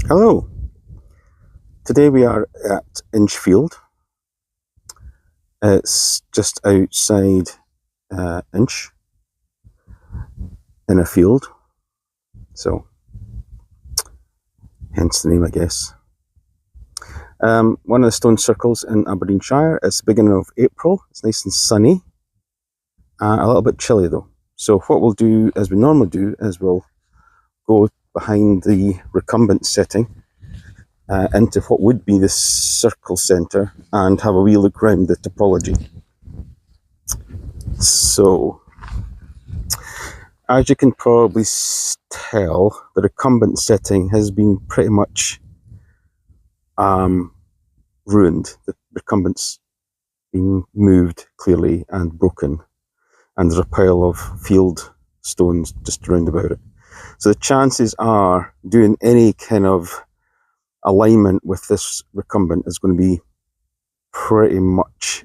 Hello, today we are at Inchfield. It's just outside Inch in a field, so hence the name, I guess. One of the stone circles in Aberdeenshire. It's the beginning of April. It's nice and sunny, a little bit chilly though. So what we'll do, as we normally do, is we'll go behind the recumbent setting into what would be the circle centre and have a wee look round the topology. So, as you can probably tell, the recumbent setting has been pretty much ruined. The recumbent's been moved clearly and broken, and there's a pile of field stones just around about it. So the chances are doing any kind of alignment with this recumbent is going to be pretty much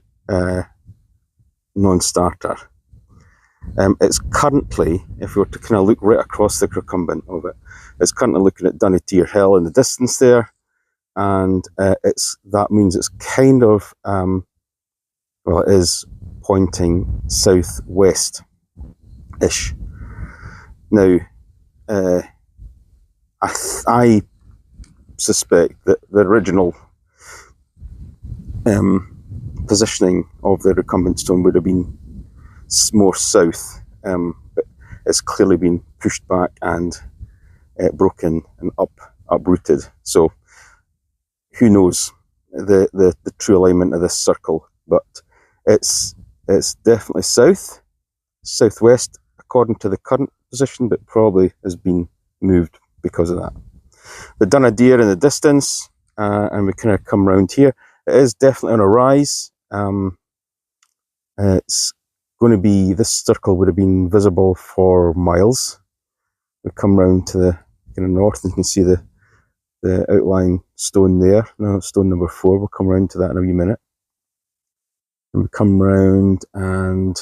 non-starter. It's currently, if we were to kind of look right across the recumbent of it, it's currently looking at Dunnetier Hill in the distance there, and that means it's kind of, well, it is pointing southwest-ish. Now, I suspect that the original positioning of the recumbent stone would have been more south, but it's clearly been pushed back and broken and uprooted. So who knows the true alignment of this circle, but it's definitely southwest according to the current position, but probably has been moved because of that. We've done a deer in the distance, and we kind of come round here. It is definitely on a rise. It's going to be, this circle would have been visible for miles. We come round to the kind of north, and you can see the outlying stone there. No, stone number 4. We'll come round to that in a wee minute. And we come round and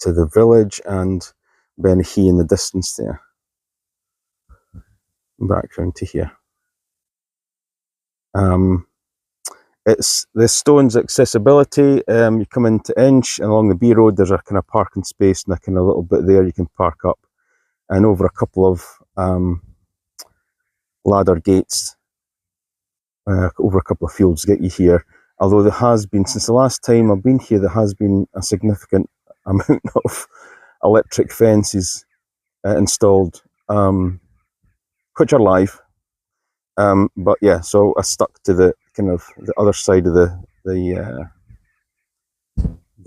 to the village and Ben He in the distance there. Back round to here. It's the stone's accessibility. You come into Inch, and along the B road there's a kind of parking space and a kind of little bit there you can park up, and over a couple of ladder gates, over a couple of fields get you here. Although there has been, since the last time I've been here, there has been a significant amount of electric fences installed, which are live. But yeah, so I stuck to the kind of the other side of the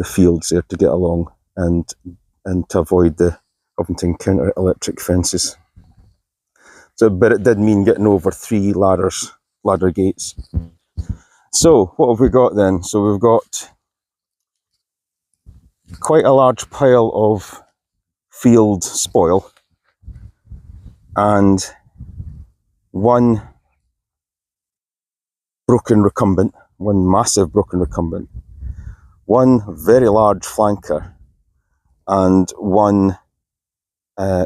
fields there to get along and to avoid having to encounter electric fences. So, but it did mean getting over 3 ladder gates. So what have we got then? So we've got quite a large pile of field spoil and one broken recumbent, one massive broken recumbent, one very large flanker, and one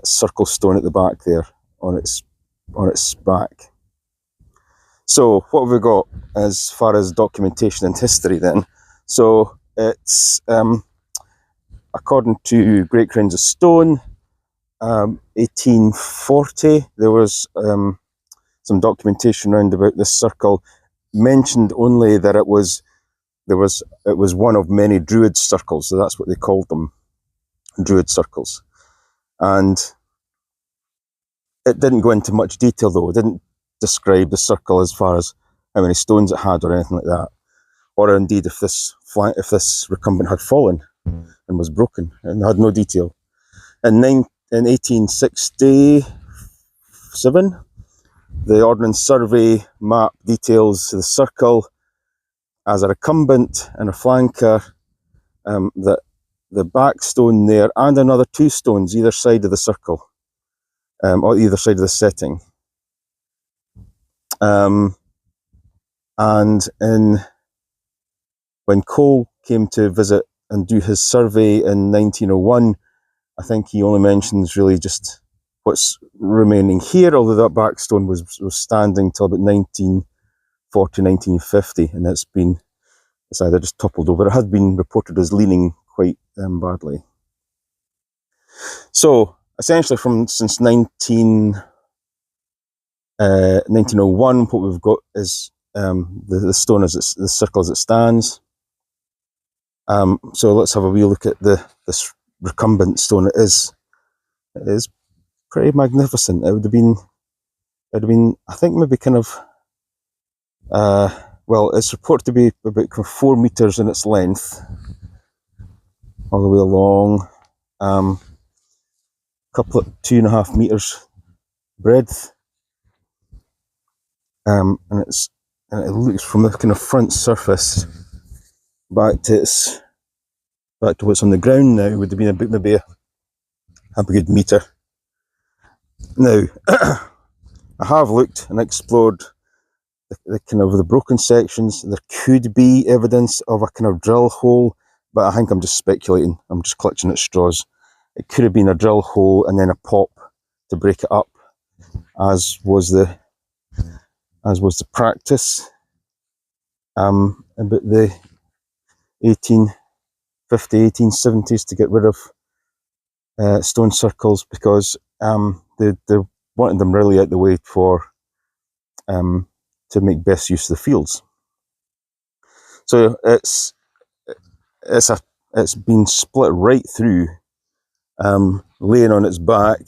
circle stone at the back there on its back. So what have we got as far as documentation and history then? So it's according to Great Cranes of Stone, 1840, there was some documentation around about this circle, mentioned only that it was one of many Druid circles, so that's what they called them, Druid circles. And it didn't go into much detail though. It didn't describe the circle as far as how many stones it had or anything like that, or indeed if this recumbent had fallen and was broken, and had no detail. In 1867, the Ordnance Survey map details the circle as a recumbent and a flanker, that the back stone there and another 2 stones either side of the circle, or either side of the setting. And when Cole came to visit and do his survey in 1901, I think he only mentions really just what's remaining here, although that back stone was standing till about 1940, 1950, and it's either just toppled over. It has been reported as leaning quite badly. So essentially since 1901, what we've got is the stone as the circle as it stands. So let's have a wee look at this recumbent stone. It is pretty magnificent. It would have been, I think, maybe kind of, well, it's reported to be about 4 meters in its length, all the way along, couple of 2.5 meters breadth, and it looks from the kind of front surface back to what's on the ground now would have been about maybe a good meter. Now, I have looked and explored the kind of the broken sections. There could be evidence of a kind of drill hole, but I think I'm just speculating. I'm just clutching at straws. It could have been a drill hole and then a pop to break it up, as was the practice about the 1850s, 1870s to get rid of stone circles, because they wanted them really out the way to make best use of the fields. So it's been split right through, laying on its back.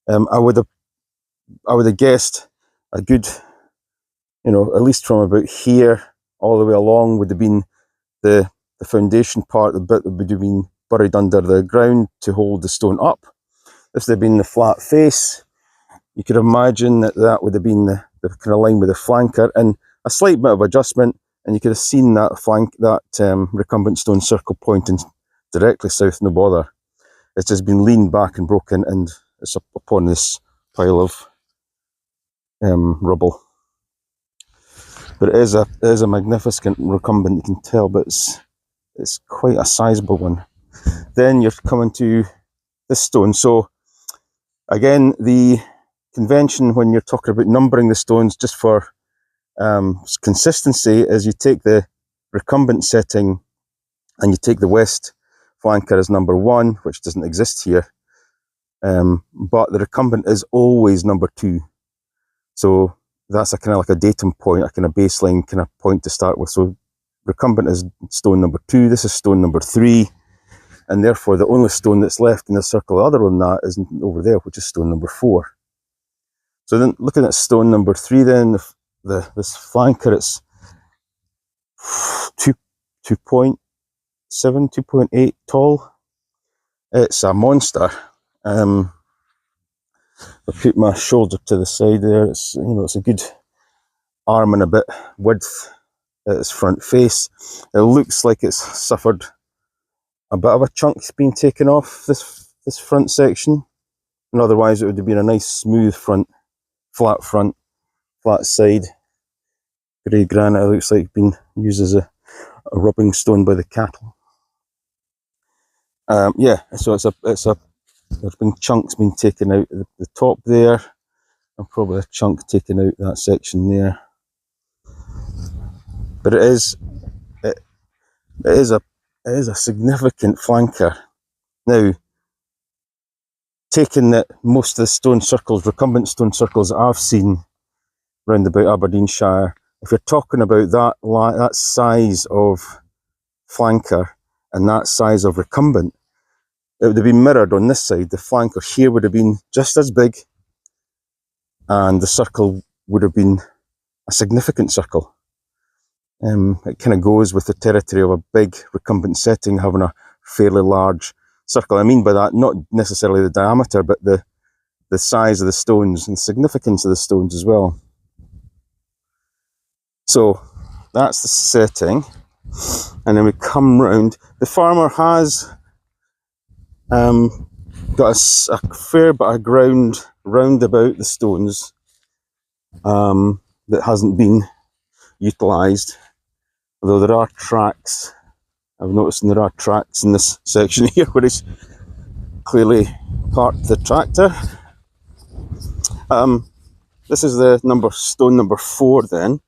I would have guessed a good, at least from about here all the way along would have been the foundation part, the bit that would have been buried under the ground to hold the stone up. If there had been the flat face, you could imagine that would have been the kind of line with the flanker, and a slight bit of adjustment, and you could have seen that recumbent stone circle pointing directly south, no bother. It's just been leaned back and broken, and it's up upon this pile of rubble. But it is a magnificent recumbent, you can tell, but it's quite a sizable one. Then you're coming to this stone. So again, the convention when you're talking about numbering the stones, just for consistency, is you take the recumbent setting and you take the west flanker as number 1, which doesn't exist here, but the recumbent is always number 2. So that's a kind of like a datum point, a kind of baseline kind of point to start with. So recumbent is stone number 2, this is stone number 3, and therefore the only stone that's left in the circle other than that is over there, which is stone number 4. So then looking at stone number 3, then this flanker, it's 2.7, 2.8 tall. It's a monster. I put my shoulder to the side there. It's a good arm and a bit width at its front face. It looks like it's suffered a bit of a chunk's been taken off this front section, and otherwise it would have been a nice smooth front, flat side. Grey granite. It looks like it's been used as a rubbing stone by the cattle. Yeah, so there's been chunks being taken out at the top there, and probably a chunk taken out that section there. But it is a significant flanker. Now, taking that most of the stone circles, recumbent stone circles that I've seen round about Aberdeenshire, if you're talking about that size of flanker and that size of recumbent, it would have been mirrored on this side. The flanker here would have been just as big, and the circle would have been a significant circle. It kind of goes with the territory of a big recumbent setting having a fairly large circle. I mean by that, not necessarily the diameter, but the size of the stones and significance of the stones as well. So that's the setting, and then we come round. The farmer has got a fair bit of ground round about the stones that hasn't been utilised, although there are tracks. I've noticed there are tracks in this section here where he's clearly parked the tractor. This is the stone number 4 then,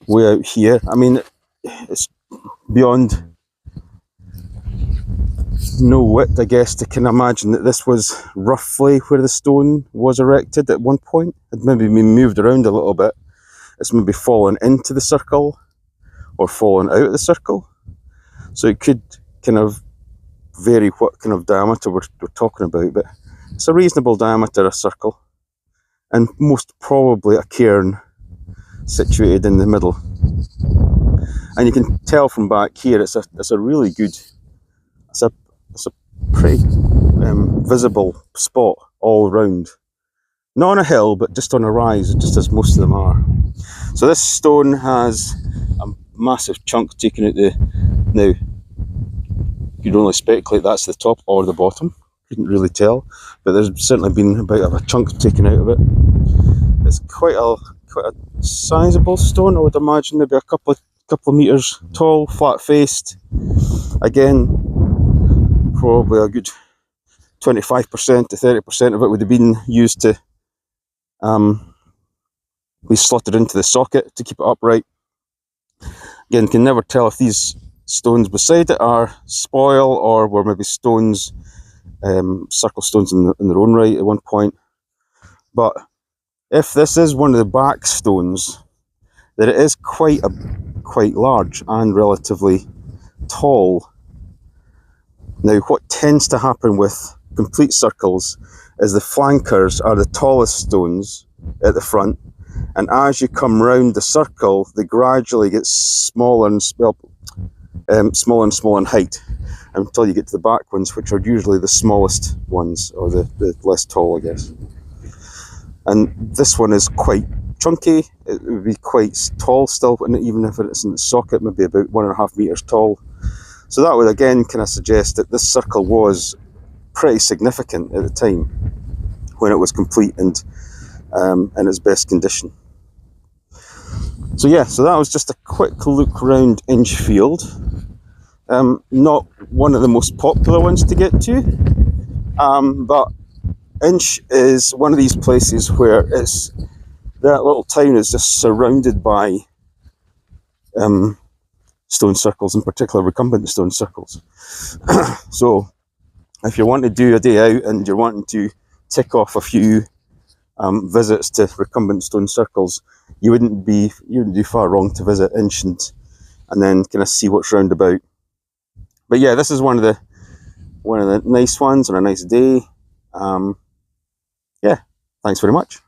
way out here. I mean, it's beyond no wit, I guess, to kind of imagine that this was roughly where the stone was erected at one point. It maybe been moved around a little bit. It's maybe fallen into the circle or fallen out of the circle. So it could kind of vary what kind of diameter we're talking about, but it's a reasonable diameter, a circle, and most probably a cairn situated in the middle. And you can tell from back here, it's a really good, it's a pretty visible spot all round. Not on a hill, but just on a rise, just as most of them are. So this stone has a massive chunk taken out the. Now, you'd only speculate that's the top or the bottom. Couldn't really tell, but there's certainly been a bit of a chunk taken out of it. It's quite a sizable stone, I would imagine, maybe a couple of meters tall, flat faced. Again, probably a good 25% to 30% of it would have been used to be slotted into the socket to keep it upright. Again, can never tell if these stones beside it are spoil or were maybe stones, circle stones in their own right at one point. But if this is one of the back stones, then it is quite large and relatively tall. Now, what tends to happen with complete circles is the flankers are the tallest stones at the front, and as you come round the circle, they gradually get smaller and smaller in height until you get to the back ones, which are usually the smallest ones, or the less tall, I guess. And this one is quite chunky. It would be quite tall still, even if it's in the socket, maybe about 1.5 meters tall. So that would again kind of suggest that this circle was pretty significant at the time when it was complete and in its best condition. So yeah, so that was just a quick look around Inchfield. Not one of the most popular ones to get to, but Inch is one of these places where that little town is just surrounded by stone circles, in particular recumbent stone circles. So if you want to do a day out and you're wanting to tick off a few visits to recumbent stone circles, you wouldn't do far wrong to visit Inch and then kind of see what's round about. But yeah, this is one of the nice ones on a nice day. Yeah, thanks very much.